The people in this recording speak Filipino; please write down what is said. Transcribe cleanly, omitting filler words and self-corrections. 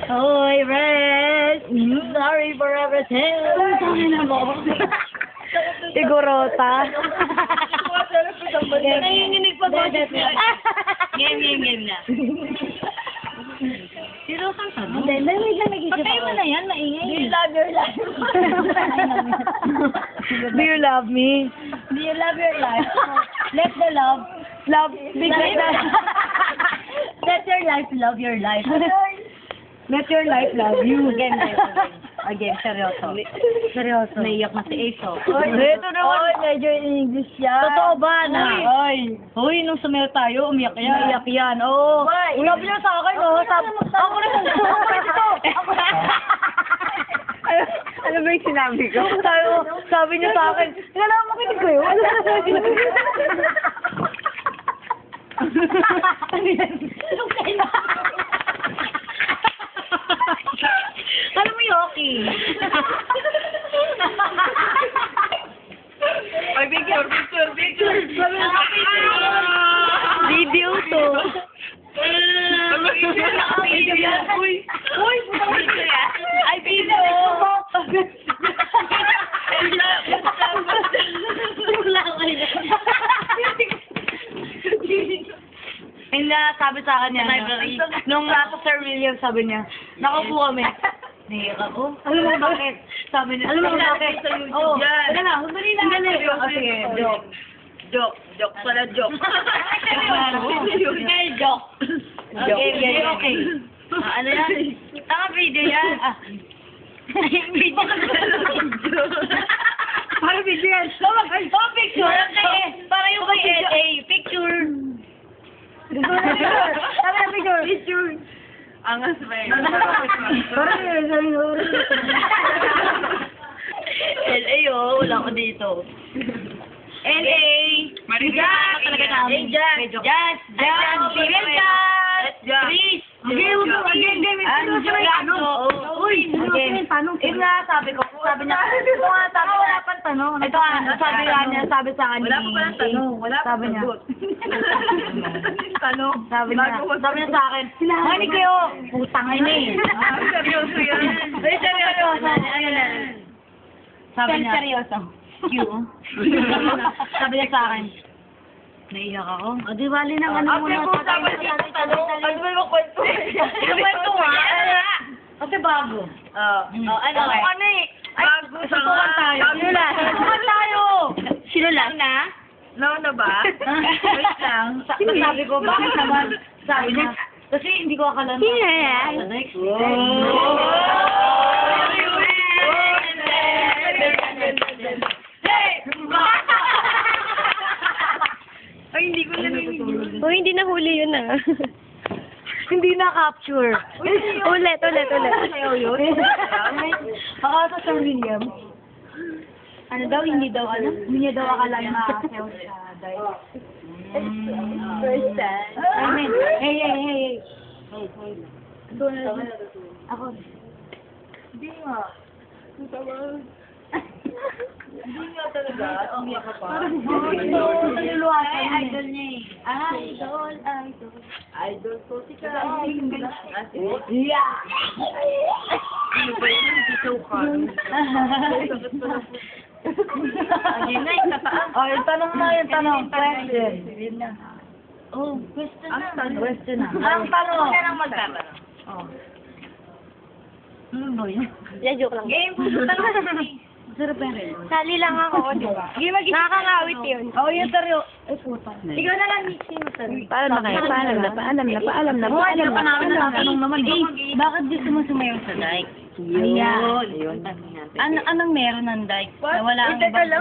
Hoy, Red! Sorry for everything! Tangina mo. Sigurota. Nanginginig pa ba? Game na. Seryosan ka, no? Hindi, wait lang, nag-isip Patay mo na yan, maingay. Do you love your life? Do you love me? Do you love your life? Let the love. Let your life love your life. Let your life love you. Again, seryoso. Seryoso. Naiyak na si Aso. Ito naman. Medyo in English yan. Totoo ba na? Hoy, nung sumayo tayo, umiyak yan. Naiyak yan. Oo. Sabi niya sa akin, oh. Ako na ito. Ano ba yung sinabi ko? Sabi niya sa akin, wala mo makinig ko yun. Alam mo yung okay. Ay, picture. Video to. Video yan. Uy, video yan. Ay, video. Hindi, sabi sa akin niya, nung nasa Sir William, sabi niya, nakaupo kami. Naiyak ako. Alam mo bakit? Sabi niya, alam mo bakit? Oo. Teka lang, humbali lang. Sige, joke. Joke pala, joke. Hindi, joke. Okay. Ano yan? Tama video yan. Video. Para video yan. Picture. Para yung kay LA. Picture. Picture. Angas ba yun? LA, oh. Wala ko dito. LA. Mariga. Talaga namin. Jazz. Chris. Ito nga, sabi niya, wala pang tanong. Ito nga, sabi sa akin. Wala pa palang tanong. Wala pa Sabi niya. Tanong. Sabi niya sa akin, makinig kayo. Putang ina eh. Seryoso yan. Sabi niya, seryoso. Sabi niya sa akin, naiyak ako. O, di bali na ano muna. Sabi niya sa tanong. Ano ba yung kwento? Kwento nga. Kasi bago. Ano eh? Bago sa Tutukan tayo. Tutukan tayo. Sino lang na? No na ba? Wait lang. Sabi ko, bakit naman? Sabi niya, kasi hindi ko akala na. Next Ay, hindi ko narinig. Oh, hindi nahuli yun ah. Hindi na-capture. Ulit. Sayo yun. Akala sa Sir William. Ano daw, hindi niya daw akala na sayo sa dive. First time. Hey. Ako. Hindi nga. Hindi nga talaga. Umiyak ka pa. Idol niya eh. Idol ko si Ka. Yeah! Ano ba yun? Isaw ka. Ayun na, yung tataas. Oh, yung tanong. Question. Oh, question na. Question na. Ang tanong. Kaya lang magtatanong. Oh. Ano ba yun? Yeah, joke lang. Game. Tanong. Sarap yan. Sali lang ako, di ba? Nakakangawit yun. Oh, yung taryo. Ay, puta. Ikaw na lang, Nixie, mo taryo. Paalam na kayo. Paalam na. Oo, hindi pa namin natatanong naman eh. Bakit gusto mo sumayaw sa dike? Ayan. Anong meron ng dike? Na wala ang ibang...